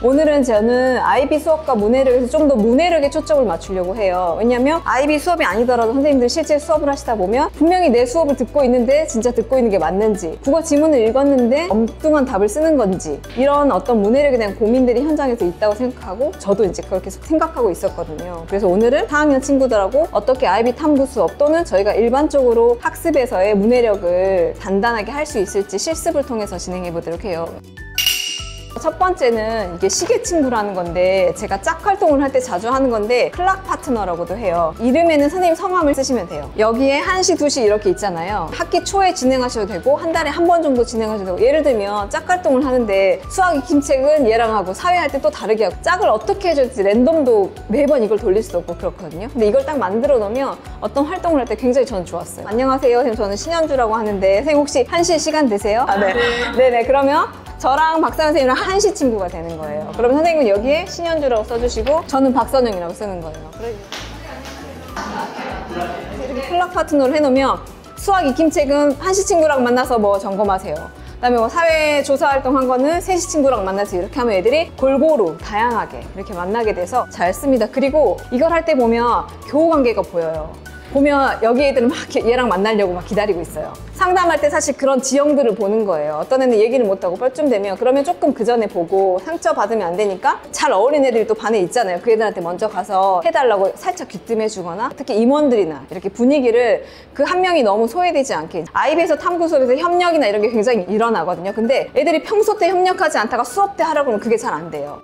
오늘은 저는 IB 수업과 문해력에서 좀 더 문해력에 초점을 맞추려고 해요. 왜냐면 IB 수업이 아니더라도 선생님들 실제 수업을 하시다 보면 분명히 내 수업을 듣고 있는데 진짜 듣고 있는 게 맞는지, 국어 지문을 읽었는데 엉뚱한 답을 쓰는 건지, 이런 어떤 문해력에 대한 고민들이 현장에서 있다고 생각하고 저도 이제 그렇게 생각하고 있었거든요. 그래서 오늘은 4학년 친구들하고 어떻게 IB 탐구 수업 또는 저희가 일반적으로 학습에서의 문해력을 단단하게 할 수 있을지 실습을 통해서 진행해 보도록 해요. 첫 번째는 이게 시계 친구라는 건데, 제가 짝 활동을 할 때 자주 하는 건데 클락 파트너라고도 해요. 이름에는 선생님 성함을 쓰시면 돼요. 여기에 1시, 2시 이렇게 있잖아요. 학기 초에 진행하셔도 되고 한 달에 한 번 정도 진행하셔도 되고, 예를 들면 짝 활동을 하는데 수학 익힘책은 얘랑 하고 사회할 때 또 다르게 하고, 짝을 어떻게 해줄지 랜덤도 매번 이걸 돌릴 수도 없고 그렇거든요. 근데 이걸 딱 만들어 놓으면 어떤 활동을 할 때 굉장히 저는 좋았어요. 안녕하세요 선생님, 저는 신현주라고 하는데 선생님 혹시 1시에 시간 되세요? 네. 네네. 그러면 저랑 박사연 선생님이랑 1시 친구가 되는 거예요. 그러면 선생님은 여기에 신현주라고 써주시고 저는 박선영이라고 쓰는 거예요. 이렇게 클락 파트너를 해놓으면 수학 익힘책은 1시 친구랑 만나서 뭐 점검하세요. 그다음에 뭐 사회 조사 활동한 거는 3시 친구랑 만나서 이렇게 하면 애들이 골고루 다양하게 이렇게 만나게 돼서 잘 씁니다. 그리고 이걸 할 때 보면 교우 관계가 보여요. 보면 여기 애들은 막 얘랑 만나려고 막 기다리고 있어요. 상담할 때 사실 그런 지형들을 보는 거예요. 어떤 애는 얘기를 못하고 뻘쭘 되면, 그러면 조금 그 전에 보고 상처받으면 안 되니까 잘 어울리는 애들이 또 반에 있잖아요. 그 애들한테 먼저 가서 해달라고 살짝 귀뜸해주거나, 특히 임원들이나 이렇게 분위기를 그 한 명이 너무 소외되지 않게. IB에서 탐구 수업에서 협력이나 이런 게 굉장히 일어나거든요. 근데 애들이 평소 때 협력하지 않다가 수업 때 하라고 하면 그게 잘 안 돼요.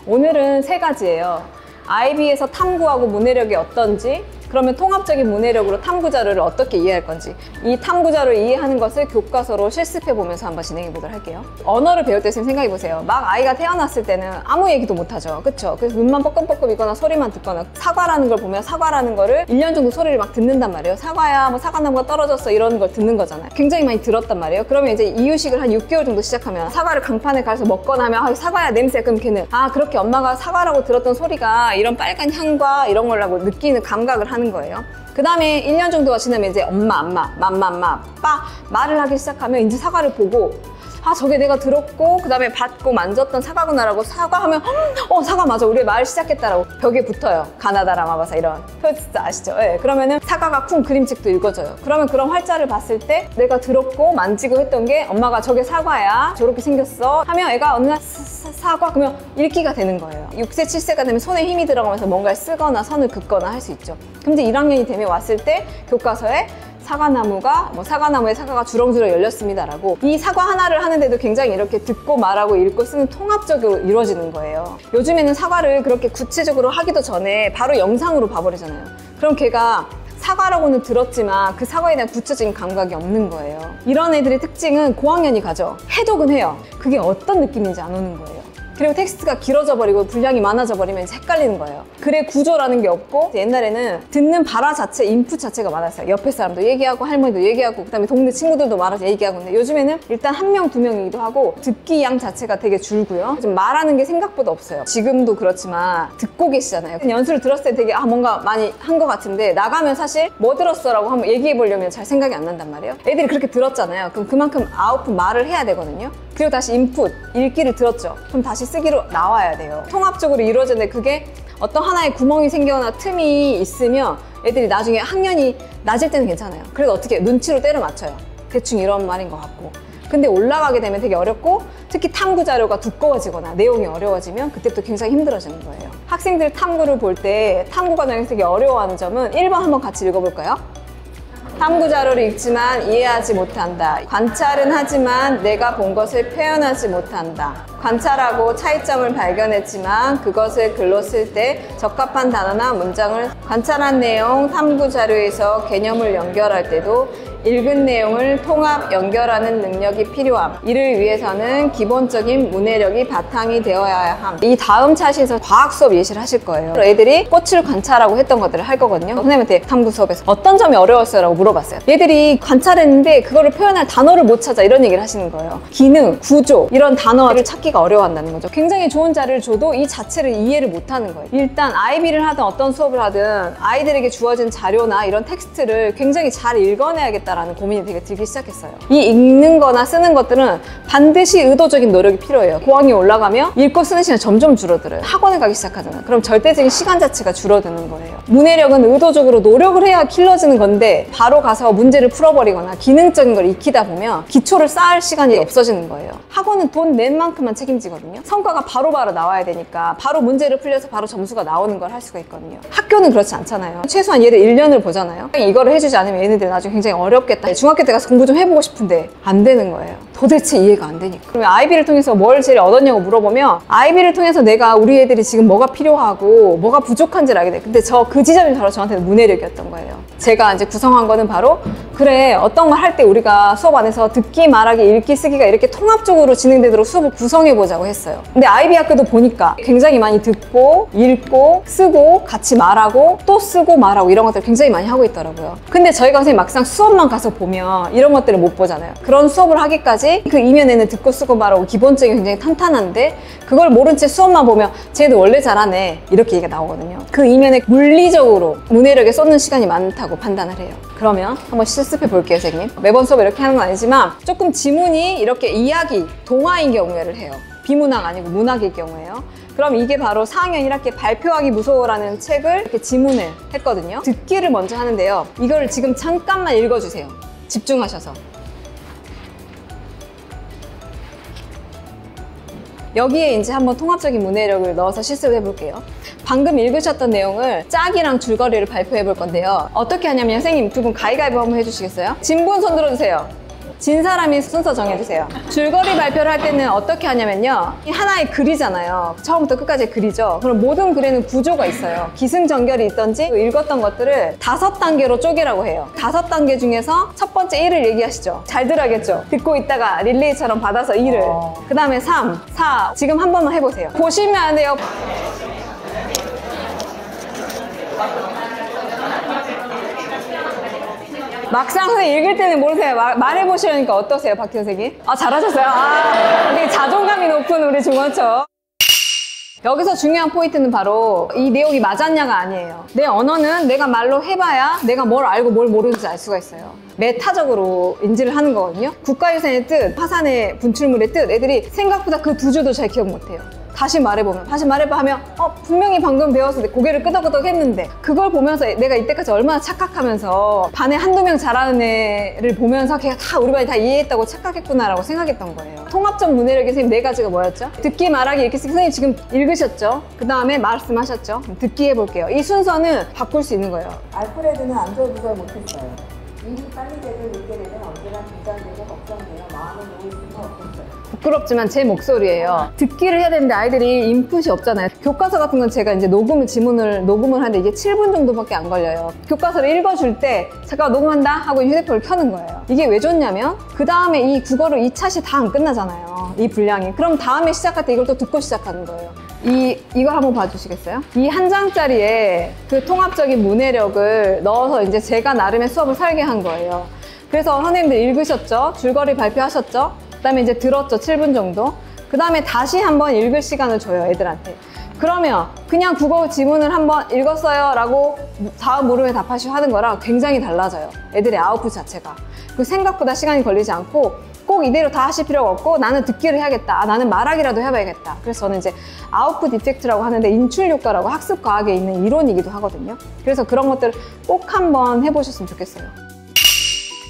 오늘은 3가지예요. IB에서 탐구하고 문해력이 어떤지, 그러면 통합적인 문해력으로 탐구 자료를 어떻게 이해할 건지, 이 탐구 자료를 이해하는 것을 교과서로 실습해 보면서 한번 진행해 보도록 할게요. 언어를 배울 때 생각해 보세요. 막 아이가 태어났을 때는 아무 얘기도 못 하죠. 그쵸? 그래서 눈만 뻐끔뻐끔이거나 소리만 듣거나, 사과라는 걸 보면 사과라는 거를 1년 정도 소리를 막 듣는단 말이에요. 사과야, 뭐 사과나무가 떨어졌어, 이런 걸 듣는 거잖아요. 굉장히 많이 들었단 말이에요. 그러면 이제 이유식을 한 6개월 정도 시작하면 사과를 강판에 갈아서 먹거나 하면 아, 사과야 냄새. 그럼 걔는 아, 그렇게 엄마가 사과라고 들었던 소리가 이런 빨간 향과 이런 거라고 느끼는 감각을 하는 거예요. 그 다음에 1년 정도가 지나면 이제 엄마, 맘마, 빠 말을 하기 시작하면 이제 사과를 보고 아, 저게 내가 들었고 그 다음에 받고 만졌던 사과구나라고, 사과하면 사과 맞아, 우리 말 시작했다라고 벽에 붙어요. 가나다라 마바사 이런 표지 아시죠? 네. 그러면은 사과가 쿵 그림책도 읽어져요. 그러면 그런 활자를 봤을 때 내가 들었고 만지고 했던 게 엄마가 저게 사과야, 저렇게 생겼어 하면 애가 어느 날 사과 그러면 읽기가 되는 거예요. 6세, 7세가 되면 손에 힘이 들어가면서 뭔가를 쓰거나 선을 긋거나 할 수 있죠. 근데 1학년이 되면 왔을 때 교과서에 사과나무가 사과나무에 사과가 주렁주렁 열렸습니다라고, 이 사과 하나를 하는데도 굉장히 이렇게 듣고 말하고 읽고 쓰는 통합적으로 이루어지는 거예요. 요즘에는 사과를 그렇게 구체적으로 하기도 전에 바로 영상으로 봐버리잖아요. 그럼 걔가 사과라고는 들었지만 그 사과에 대한 구체적인 감각이 없는 거예요. 이런 애들의 특징은 고학년이 가죠. 해독은 해요. 그게 어떤 느낌인지 안 오는 거예요. 그리고 텍스트가 길어져 버리고 분량이 많아져 버리면 이제 헷갈리는 거예요. 글의 구조라는 게 없고, 옛날에는 듣는 발화 자체, 인풋 자체가 많았어요. 옆에 사람도 얘기하고 할머니도 얘기하고 그다음에 동네 친구들도 말아서 얘기하고. 근데 요즘에는 일단 1명, 2명이기도 하고 듣기 양 자체가 되게 줄고요. 좀 말하는 게 생각보다 없어요. 지금도 그렇지만 듣고 계시잖아요. 연수를 들었을 때 되게 뭔가 많이 한 것 같은데 나가면 사실 뭐 들었어? 라고 한번 얘기해 보려면 잘 생각이 안 난단 말이에요. 애들이 그렇게 들었잖아요. 그럼 그만큼 아웃풋 말을 해야 되거든요. 그리고 다시 인풋, 읽기를 들었죠. 그럼 다시 쓰기로 나와야 돼요. 통합적으로 이루어지는데 그게 어떤 하나의 구멍이 생겨나 틈이 있으면 애들이 나중에 학년이 낮을 때는 괜찮아요. 그래도 어떻게 눈치로 때려 맞춰요. 대충 이런 말인 것 같고. 근데 올라가게 되면 되게 어렵고, 특히 탐구 자료가 두꺼워지거나 내용이 어려워지면 그때부터 굉장히 힘들어지는 거예요. 학생들 탐구를 볼 때 탐구 과정에서 되게 어려워하는 점은 1번 한번 같이 읽어볼까요? 탐구 자료를 읽지만 이해하지 못한다. 관찰은 하지만 내가 본 것을 표현하지 못한다. 관찰하고 차이점을 발견했지만 그것을 글로 쓸 때 적합한 단어나 문장을, 관찰한 내용, 탐구 자료에서 개념을 연결할 때도 읽은 내용을 통합 연결하는 능력이 필요함. 이를 위해서는 기본적인 문해력이 바탕이 되어야 함. 이 다음 차시에서 과학 수업 예시를 하실 거예요. 애들이 꽃을 관찰하고 했던 것들을 할 거거든요. 선생님한테 탐구 수업에서 어떤 점이 어려웠어요? 라고 물어봤어요. 얘들이 관찰했는데 그거를 표현할 단어를 못 찾아, 이런 얘기를 하시는 거예요. 기능, 구조 이런 단어를 찾기가 어려워한다는 거죠. 굉장히 좋은 자료를 줘도 이 자체를 이해를 못하는 거예요. 일단 IB를 하든 어떤 수업을 하든 아이들에게 주어진 자료나 이런 텍스트를 굉장히 잘 읽어내야겠다 되겠다라는 고민이 되게 들기 시작했어요. 이 읽는 거나 쓰는 것들은 반드시 의도적인 노력이 필요해요. 고학년이 올라가면 읽고 쓰는 시간이 점점 줄어들어요. 학원에 가기 시작하잖아요. 그럼 절대적인 시간 자체가 줄어드는 거예요. 문해력은 의도적으로 노력을 해야 길러지는 건데 바로 가서 문제를 풀어버리거나 기능적인 걸 익히다 보면 기초를 쌓을 시간이 없어지는 거예요. 학원은 돈 낸 만큼만 책임지거든요. 성과가 바로바로 나와야 되니까 바로 문제를 풀려서 바로 점수가 나오는 걸 할 수가 있거든요. 학교는 그렇지 않잖아요. 최소한 얘를 1년을 보잖아요. 이거를 해주지 않으면 얘네들이 나중에 굉장히 어렵겠다. 중학교 때 가서 공부 좀 해보고 싶은데 안 되는 거예요. 도대체 이해가 안 되니까. 그러면 아이비를 통해서 뭘 제일 얻었냐고 물어보면 아이비를 통해서 내가 우리 애들이 지금 뭐가 필요하고 뭐가 부족한지를 알게 돼. 근데 그 지점이 바로 저한테는 문해력이었던 거예요. 제가 이제 구성한 거는 바로 그래 어떤 걸 할 때 우리가 수업 안에서 듣기, 말하기, 읽기, 쓰기가 이렇게 통합적으로 진행되도록 수업을 구성해보자고 했어요. 근데 아이비 학교도 보니까 굉장히 많이 듣고 읽고 쓰고 같이 말하고 또 쓰고 말하고 이런 것들을 굉장히 많이 하고 있더라고요. 근데 저희가 선생님 막상 수업만 가서 보면 이런 것들을 못 보잖아요. 그런 수업을 하기까지 그 이면에는 듣고 쓰고 말하고 기본적인 굉장히 탄탄한데 그걸 모른 채 수업만 보면 쟤도 원래 잘하네 이렇게 얘기가 나오거든요. 그 이면에 물리적으로 문해력에 쏟는 시간이 많다고 판단을 해요. 그러면 한번 실습해 볼게요, 선생님. 매번 수업 이렇게 하는 건 아니지만 조금 지문이 이렇게 이야기, 동화인 경우를 해요. 비문학 아니고 문학일 경우에요. 그럼 이게 바로 4학년 1학기 발표하기 무서워라는 책을 이렇게 지문을 했거든요. 듣기를 먼저 하는데요. 이걸 지금 잠깐만 읽어주세요. 집중하셔서. 여기에 이제 한번 통합적인 문해력을 넣어서 실습을 해볼게요. 방금 읽으셨던 내용을 짝이랑 줄거리를 발표해 볼 건데요. 어떻게 하냐면 선생님 두 분 가위가위보 한번 해주시겠어요? 진 분 손 들어주세요. 진 사람이 순서 정해주세요. 줄거리 발표를 할 때는 어떻게 하냐면요. 하나의 글이잖아요. 처음부터 끝까지 글이죠. 그럼 모든 글에는 구조가 있어요. 기승전결이 있던지 읽었던 것들을 5단계로 쪼개라고 해요. 5단계 중에서 첫 번째 1을 얘기하시죠. 잘 들어야겠죠? 듣고 있다가 릴레이처럼 받아서 2를 그 다음에 3, 4 지금 한 번만 해보세요. 보시면 안 돼요. 막상 선생님 읽을 때는 모르세요. 말해보시려니까 어떠세요, 박 선생님? 아, 잘하셨어요. 되게 자존감이 높은 우리 중원처. 여기서 중요한 포인트는 바로 이 내용이 맞았냐가 아니에요. 내 언어는 내가 말로 해봐야 내가 뭘 알고 뭘 모르는지 알 수가 있어요. 메타적으로 인지를 하는 거거든요. 국가유산의 뜻, 화산의 분출물의 뜻, 애들이 생각보다 그 두 줄도 잘 기억 못해요. 다시 말해보면, 다시 말해봐 하면 분명히 방금 배웠을 때 고개를 끄덕끄덕 했는데 그걸 보면서 내가 이때까지 얼마나 착각하면서 반에 한두 명 잘하는 애를 보면서 걔가 다 우리 반이 다 이해했다고 착각했구나라고 생각했던 거예요. 통합적 문해력의 선생님 4가지가 뭐였죠? 듣기, 말하기, 읽기, 쓰기. 선생님 지금 읽으셨죠? 그 다음에 말씀하셨죠? 듣기 해볼게요. 이 순서는 바꿀 수 있는 거예요. 알프레드는 안절부절 못했어요. 일이 빨리 되고 늦게 되면 언제나 긴장되고 걱정되어 마음을 놓을 수가 없었어요. 부끄럽지만 제 목소리예요. 듣기를 해야 되는데 아이들이 인풋이 없잖아요. 교과서 같은 건 제가 이제 지문을 녹음을 하는데 이게 7분 정도밖에 안 걸려요. 교과서를 읽어줄 때 잠깐 녹음한다 하고 휴대폰을 켜는 거예요. 이게 왜 좋냐면 그 다음에 이 국어를 2차시 다 안 끝나잖아요. 이 분량이. 그럼 다음에 시작할 때 이걸 또 듣고 시작하는 거예요. 이걸 한번 봐주시겠어요? 이 한 장짜리에 그 통합적인 문해력을 넣어서 이제 제가 나름의 수업을 설계한 거예요. 그래서 선생님들 읽으셨죠? 줄거리 발표하셨죠? 그 다음에 이제 들었죠? 7분 정도. 그 다음에 다시 한번 읽을 시간을 줘요, 애들한테. 그러면 그냥 국어 지문을 한번 읽었어요 라고 다음 물음에 답하시오 하는 거랑 굉장히 달라져요. 애들의 아웃풋 자체가. 그 생각보다 시간이 걸리지 않고 꼭 이대로 다 하실 필요가 없고 나는 듣기를 해야겠다. 나는 말하기라도 해봐야겠다. 그래서 저는 이제 아웃풋 이펙트라고 하는데 인출 효과라고 학습 과학에 있는 이론이기도 하거든요. 그래서 그런 것들을 꼭 한번 해보셨으면 좋겠어요.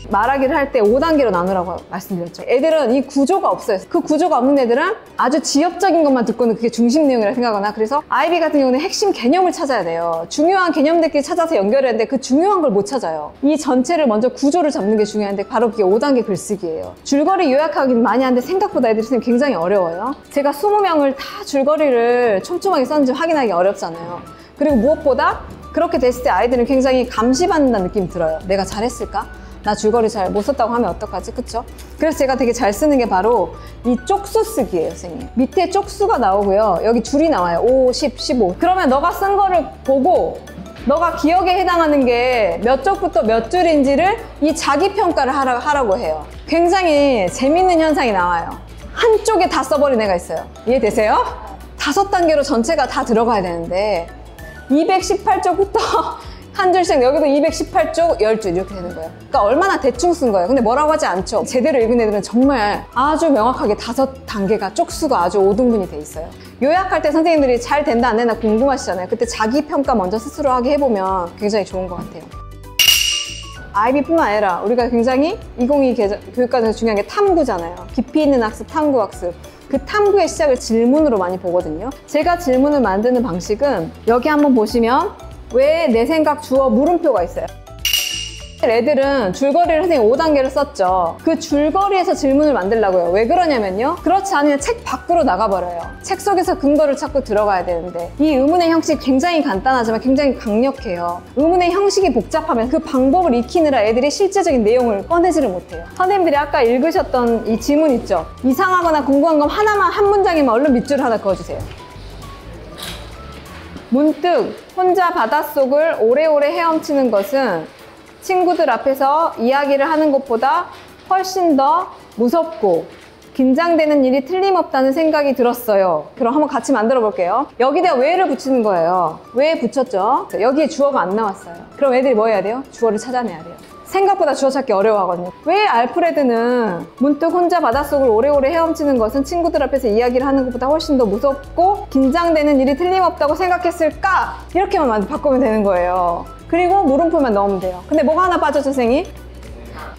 말하기를 할 때 5단계로 나누라고 말씀드렸죠. 애들은 이 구조가 없어요. 그 구조가 없는 애들은 아주 지엽적인 것만 듣고는 그게 중심 내용이라 생각하거나 그래서 아이비 같은 경우는 핵심 개념을 찾아야 돼요. 중요한 개념들끼리 찾아서 연결해야 하는데 그 중요한 걸 못 찾아요. 이 전체를 먼저 구조를 잡는 게 중요한데 바로 그게 5단계 글쓰기예요. 줄거리 요약하기는 많이 하는데 생각보다 애들이 굉장히 어려워요. 제가 20명을 다 줄거리를 촘촘하게 썼는지 확인하기 어렵잖아요. 그리고 무엇보다 그렇게 됐을 때 아이들은 굉장히 감시받는다는 느낌이 들어요. 내가 잘했을까? 나 줄거리 잘 못 썼다고 하면 어떡하지? 그쵸? 그래서 제가 되게 잘 쓰는 게 바로 이 쪽수 쓰기예요, 선생님. 밑에 쪽수가 나오고요. 여기 줄이 나와요. 5, 10, 15. 그러면 너가 쓴 거를 보고 너가 기억에 해당하는 게 몇 쪽부터 몇 줄인지를 이 자기평가를 하라고 해요. 굉장히 재밌는 현상이 나와요. 한쪽에 다 써버린 애가 있어요. 이해되세요? 5단계로 전체가 다 들어가야 되는데 218쪽부터 한 줄씩 여기도 218쪽 10줄 이렇게 되는 거예요. 그러니까 얼마나 대충 쓴 거예요. 근데 뭐라고 하지 않죠. 제대로 읽은 애들은 정말 아주 명확하게 5단계가 쪽수가 아주 5등분이 돼 있어요. 요약할 때 선생님들이 잘 된다 안 된다 궁금하시잖아요. 그때 자기 평가 먼저 스스로 하게 해보면 굉장히 좋은 것 같아요. IB뿐만 아니라 우리가 굉장히 2022 교육과정에서 중요한 게 탐구잖아요. 깊이 있는 학습, 탐구 학습. 그 탐구의 시작을 질문으로 많이 보거든요. 제가 질문을 만드는 방식은 여기 한번 보시면 왜 내 생각 주어 물음표가 있어요. 애들은 줄거리를 선생님 5단계를 썼죠. 그 줄거리에서 질문을 만들려고요. 왜 그러냐면요. 그렇지 않으면 책 밖으로 나가버려요. 책 속에서 근거를 찾고 들어가야 되는데 이 의문의 형식이 굉장히 간단하지만 굉장히 강력해요. 의문의 형식이 복잡하면 그 방법을 익히느라 애들이 실제적인 내용을 꺼내지를 못해요. 선생님들이 아까 읽으셨던 이 지문 있죠? 이상하거나 궁금한 건 하나만 한 문장이면 얼른 밑줄 하나 그어주세요. 문득 혼자 바닷속을 오래오래 헤엄치는 것은 친구들 앞에서 이야기를 하는 것보다 훨씬 더 무섭고 긴장되는 일이 틀림없다는 생각이 들었어요. 그럼 한번 같이 만들어 볼게요. 여기다 왜를 붙이는 거예요. 왜 붙였죠? 여기에 주어가 안 나왔어요. 그럼 애들이 뭐 해야 돼요? 주어를 찾아내야 돼요. 생각보다 주어 찾기 어려워하거든요. 왜 알프레드는 문득 혼자 바닷속을 오래오래 헤엄치는 것은 친구들 앞에서 이야기를 하는 것보다 훨씬 더 무섭고 긴장되는 일이 틀림없다고 생각했을까? 이렇게만 바꾸면 되는 거예요. 그리고 물음표만 넣으면 돼요. 근데 뭐가 하나 빠졌죠, 선생님?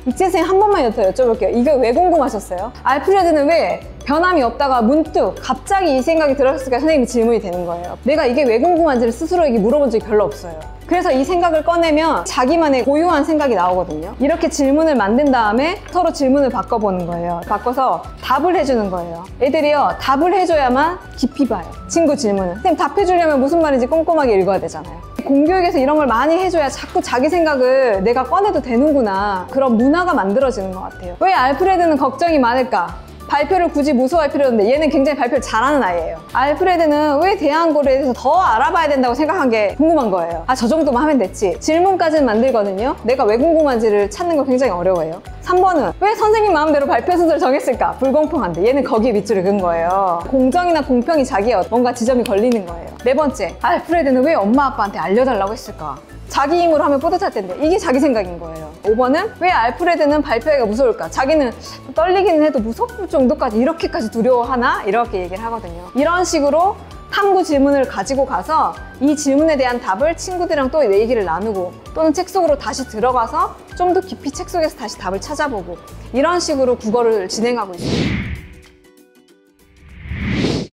이채 선생님 한 번만 더 여쭤볼게요. 이거 왜 궁금하셨어요? 알프레드는 왜 변함이 없다가 문득 갑자기 이 생각이 들었을까 선생님이 질문이 되는 거예요. 내가 이게 왜 궁금한지를 스스로에게 물어본 적이 별로 없어요. 그래서 이 생각을 꺼내면 자기만의 고유한 생각이 나오거든요. 이렇게 질문을 만든 다음에 서로 질문을 바꿔보는 거예요. 바꿔서 답을 해주는 거예요. 애들이요, 답을 해줘야만 깊이 봐요. 친구 질문을. 선생님 답해주려면 무슨 말인지 꼼꼼하게 읽어야 되잖아요. 공교육에서 이런 걸 많이 해줘야 자꾸 자기 생각을 내가 꺼내도 되는구나. 그런 문화가 만들어지는 것 같아요. 왜 알프레드는 걱정이 많을까? 발표를 굳이 무서워할 필요 없는데 얘는 굉장히 발표를 잘하는 아이예요. 알프레드는 왜 대한고래에 대해서 더 알아봐야 된다고 생각한 게 궁금한 거예요. 아, 저 정도만 하면 됐지. 질문까지는 만들거든요. 내가 왜 궁금한지를 찾는 거 굉장히 어려워요. 3번은 왜 선생님 마음대로 발표 순서를 정했을까? 불공평한데 얘는 거기에 밑줄을 긋은 거예요. 공정이나 공평이 자기의 뭔가 지점이 걸리는 거예요. 4번째, 알프레드는 왜 엄마 아빠한테 알려달라고 했을까? 자기 힘으로 하면 뿌듯할 텐데 이게 자기 생각인 거예요. 5번은 왜 알프레드는 발표하기가 무서울까? 자기는 떨리기는 해도 무섭을 정도까지 이렇게까지 두려워하나? 이렇게 얘기를 하거든요. 이런 식으로 탐구 질문을 가지고 가서 이 질문에 대한 답을 친구들이랑 또 내 얘기를 나누고 또는 책 속으로 다시 들어가서 좀 더 깊이 책 속에서 다시 답을 찾아보고 이런 식으로 국어를 진행하고 있습니다.